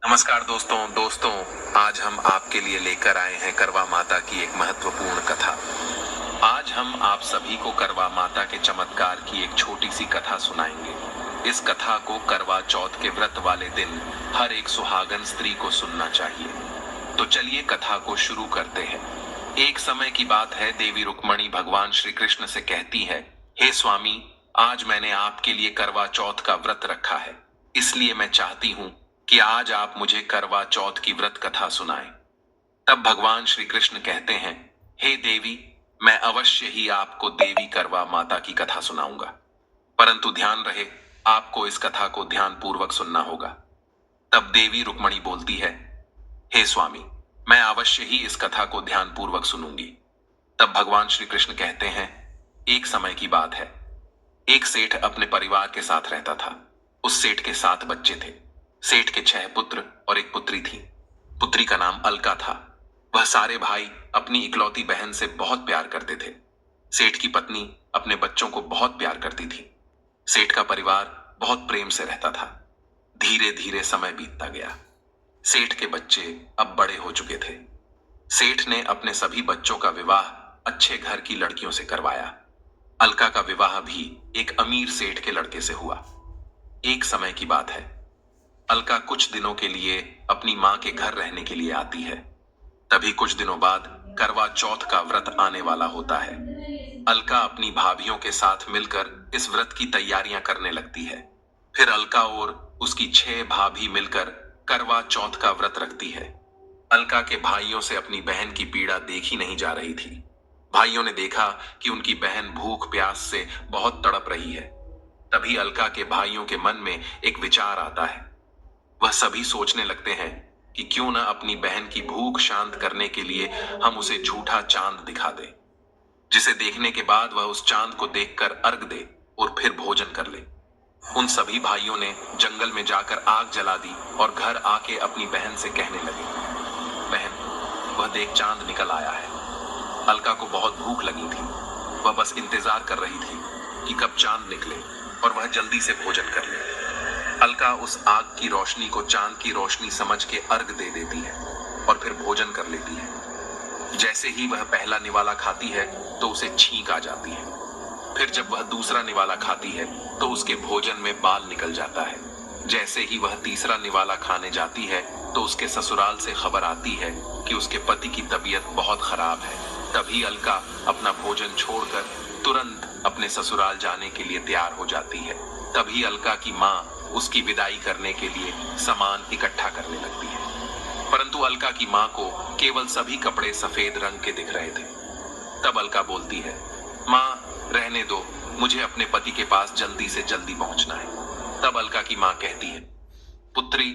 नमस्कार दोस्तों आज हम आपके लिए लेकर आए हैं करवा माता की एक महत्वपूर्ण कथा। आज हम आप सभी को करवा माता के चमत्कार की एक छोटी सी कथा सुनाएंगे। इस कथा को करवा चौथ के व्रत वाले दिन हर एक सुहागन स्त्री को सुनना चाहिए। तो चलिए कथा को शुरू करते हैं। एक समय की बात है, देवी रुक्मणी भगवान श्री कृष्ण से कहती है, हे स्वामी, आज मैंने आपके लिए करवा चौथ का व्रत रखा है, इसलिए मैं चाहती हूँ कि आज आप मुझे करवा चौथ की व्रत कथा सुनाएं। तब भगवान श्री कृष्ण कहते हैं, हे देवी, मैं अवश्य ही आपको देवी करवा माता की कथा सुनाऊंगा, परंतु ध्यान रहे, आपको इस कथा को ध्यान पूर्वक सुनना होगा। तब देवी रुक्मणी बोलती है, हे स्वामी, मैं अवश्य ही इस कथा को ध्यान पूर्वक सुनूंगी। तब भगवान श्री कृष्ण कहते हैं, एक समय की बात है, एक सेठ अपने परिवार के साथ रहता था। उस सेठ के 7 बच्चे थे। सेठ के 6 पुत्र और एक पुत्री थी। पुत्री का नाम अलका था। वह सारे भाई अपनी इकलौती बहन से बहुत प्यार करते थे। सेठ की पत्नी अपने बच्चों को बहुत प्यार करती थी। सेठ का परिवार बहुत प्रेम से रहता था। धीरे धीरे समय बीतता गया। सेठ के बच्चे अब बड़े हो चुके थे। सेठ ने अपने सभी बच्चों का विवाह अच्छे घर की लड़कियों से करवाया। अलका का विवाह भी एक अमीर सेठ के लड़के से हुआ। एक समय की बात है, अलका कुछ दिनों के लिए अपनी मां के घर रहने के लिए आती है। तभी कुछ दिनों बाद करवा चौथ का व्रत आने वाला होता है। अलका अपनी भाभियों के साथ मिलकर इस व्रत की तैयारियां करने लगती है। फिर अलका और उसकी 6 भाभी मिलकर करवा चौथ का व्रत रखती है। अलका के भाइयों से अपनी बहन की पीड़ा देखी नहीं जा रही थी। भाइयों ने देखा कि उनकी बहन भूख प्यास से बहुत तड़प रही है। तभी अलका के भाइयों के मन में एक विचार आता है। वह सभी सोचने लगते हैं कि क्यों न अपनी बहन की भूख शांत करने के लिए हम उसे झूठा चांद दिखा दें, जिसे देखने के बाद वह उस चांद को देखकर अर्घ दे और फिर भोजन कर ले। उन सभी भाइयों ने जंगल में जाकर आग जला दी और घर आके अपनी बहन से कहने लगे, बहन, वह देख चांद निकल आया है। अलका को बहुत भूख लगी थी। वह बस इंतजार कर रही थी कि कब चांद निकले और वह जल्दी से भोजन कर ले। अलका उस आग की रोशनी को चांद की रोशनी समझ के अर्घ दे देती है और फिर भोजन कर लेती है। जैसे ही वह पहला निवाला खाती है तो उसे छींक आ जाती है। फिर जब वह दूसरा निवाला खाती है तो उसके भोजन में बाल निकल जाता है। जैसे ही वह तीसरा निवाला खाने जाती है तो उसके ससुराल से खबर आती है कि उसके पति की तबीयत बहुत खराब है। तभी अलका अपना भोजन छोड़कर तुरंत अपने ससुराल जाने के लिए तैयार हो जाती है। तभी अलका की माँ उसकी विदाई करने के लिए सामान इकट्ठा करने लगती है, परंतु अलका की माँ को केवल सभी कपड़े सफेद रंग के दिख रहे थे। तब अलका बोलती है, माँ, रहने दो, मुझे अपने पति के पास जल्दी से जल्दी पहुंचना है। तब अलका की माँ कहती है, पुत्री,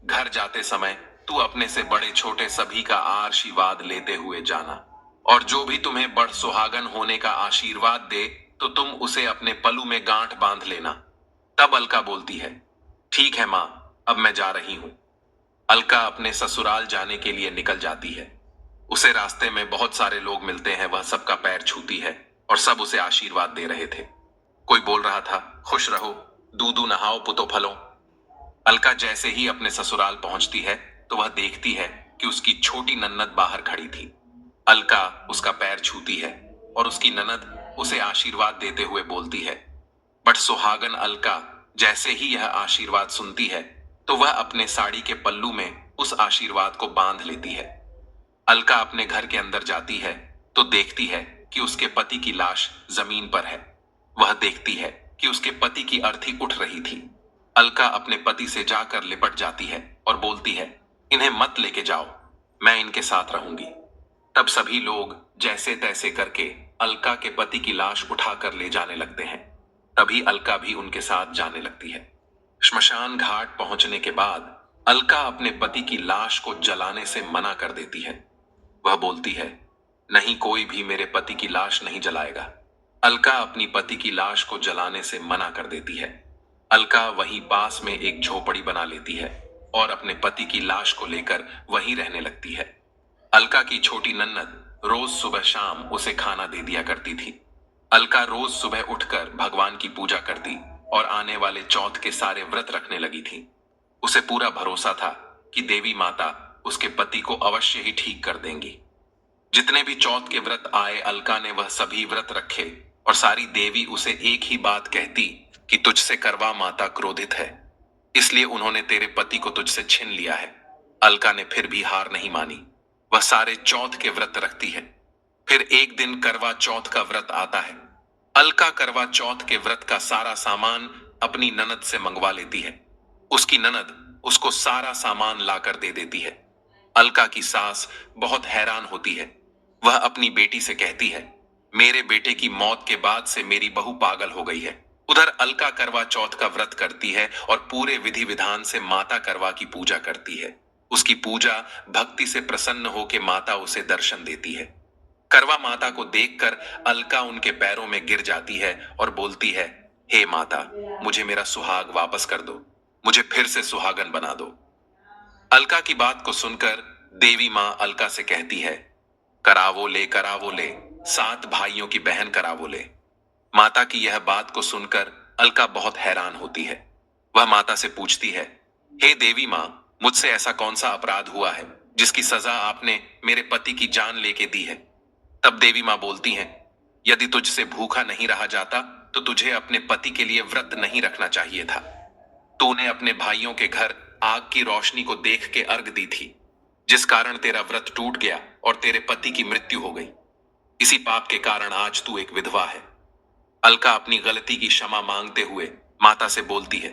घर जाते समय तू अपने से बड़े छोटे सभी का आशीर्वाद लेते हुए जाना, और जो भी तुम्हें बड़ सुहागन होने का आशीर्वाद दे तो तुम उसे अपने पल्लू में गांठ बांध लेना। तब अलका बोलती है, ठीक है मां, अब मैं जा रही हूं। अलका अपने ससुराल जाने के लिए निकल जाती है। उसे रास्ते में बहुत सारे लोग मिलते हैं। वह सबका पैर छूती है और सब उसे आशीर्वाद दे रहे थे। कोई बोल रहा था, खुश रहो, दूधू नहाओ, पुतो फलो। अलका जैसे ही अपने ससुराल पहुंचती है तो वह देखती है कि उसकी छोटी नन्नद बाहर खड़ी थी। अलका उसका पैर छूती है और उसकी ननद उसे आशीर्वाद देते हुए बोलती है, बट सुहागन अलका जैसे ही यह आशीर्वाद सुनती है तो वह अपने साड़ी के पल्लू में उस आशीर्वाद को बांध लेती है। अलका अपने घर के अंदर जाती है तो देखती है कि उसके पति की लाश जमीन पर है। वह देखती है कि उसके पति की अर्थी उठ रही थी। अलका अपने पति से जाकर लिपट जाती है और बोलती है, इन्हें मत लेके जाओ, मैं इनके साथ रहूंगी। तब सभी लोग जैसे तैसे करके अलका के पति की लाश उठाकर ले जाने लगते हैं। तभी अलका भी उनके साथ जाने लगती है। श्मशान घाट पहुंचने के बाद अलका अपने पति की लाश को जलाने से मना कर देती है। वह बोलती है, नहीं, कोई भी मेरे पति की लाश नहीं जलाएगा। अलका अपनी पति की लाश को जलाने से मना कर देती है। अलका वहीं पास में एक झोपड़ी बना लेती है और अपने पति की लाश को लेकर वहीं रहने लगती है। अलका की छोटी नन्नद रोज सुबह शाम उसे खाना दे दिया करती थी। अलका रोज सुबह उठकर भगवान की पूजा करती और आने वाले चौथ के सारे व्रत रखने लगी थी। उसे पूरा भरोसा था कि देवी माता उसके पति को अवश्य ही ठीक कर देंगी। जितने भी चौथ के व्रत आए अलका ने वह सभी व्रत रखे और सारी देवी उसे एक ही बात कहती कि तुझसे करवा माता क्रोधित है, इसलिए उन्होंने तेरे पति को तुझसे छीन लिया है। अलका ने फिर भी हार नहीं मानी। वह सारे चौथ के व्रत रखती है। फिर एक दिन करवा चौथ का व्रत आता है। अलका करवा चौथ के व्रत का सारा सामान अपनी ननद से मंगवा लेती है। उसकी ननद उसको सारा सामान लाकर दे देती है। अलका की सास बहुत हैरान होती है। वह अपनी बेटी से कहती है, मेरे बेटे की मौत के बाद से मेरी बहू पागल हो गई है। उधर अलका करवा चौथ का व्रत करती है और पूरे विधि विधान से माता करवा की पूजा करती है। उसकी पूजा भक्ति से प्रसन्न होकर माता उसे दर्शन देती है। करवा माता को देखकर अलका उनके पैरों में गिर जाती है और बोलती है, हे माता, मुझे मेरा सुहाग वापस कर दो, मुझे फिर से सुहागन बना दो। अलका की बात को सुनकर देवी मां अलका से कहती है, करावो ले, 7 भाइयों की बहन करावो ले। माता की यह बात को सुनकर अलका बहुत हैरान होती है। वह माता से पूछती है, हे देवी मां, मुझसे ऐसा कौन सा अपराध हुआ है जिसकी सजा आपने मेरे पति की जान लेके दी है? तब देवी मां बोलती हैं, यदि तुझसे भूखा नहीं रहा जाता तो तुझे अपने पति के लिए व्रत नहीं रखना चाहिए था। तूने अपने भाइयों के घर आग की रोशनी को देख के अर्घ दी थी, जिस कारण तेरा व्रत टूट गया और तेरे पति की मृत्यु हो गई। इसी पाप के कारण आज तू एक विधवा है। अलका अपनी गलती की क्षमा मांगते हुए माता से बोलती है,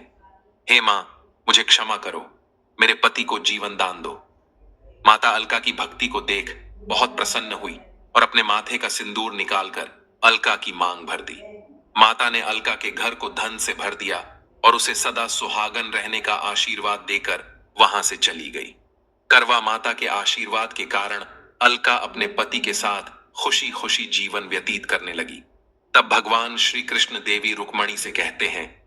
हे मां, मुझे क्षमा करो, मेरे पति को जीवन दान दो। माता अलका की भक्ति को देख बहुत प्रसन्न हुई और अपने माथे का सिंदूर निकालकर अलका की मांग भर दी। माता ने अलका के घर को धन से भर दिया और उसे सदा सुहागन रहने का आशीर्वाद देकर वहां से चली गई। करवा माता के आशीर्वाद के कारण अलका अपने पति के साथ खुशी खुशी जीवन व्यतीत करने लगी। तब भगवान श्री कृष्ण देवी रुक्मणी से कहते हैं,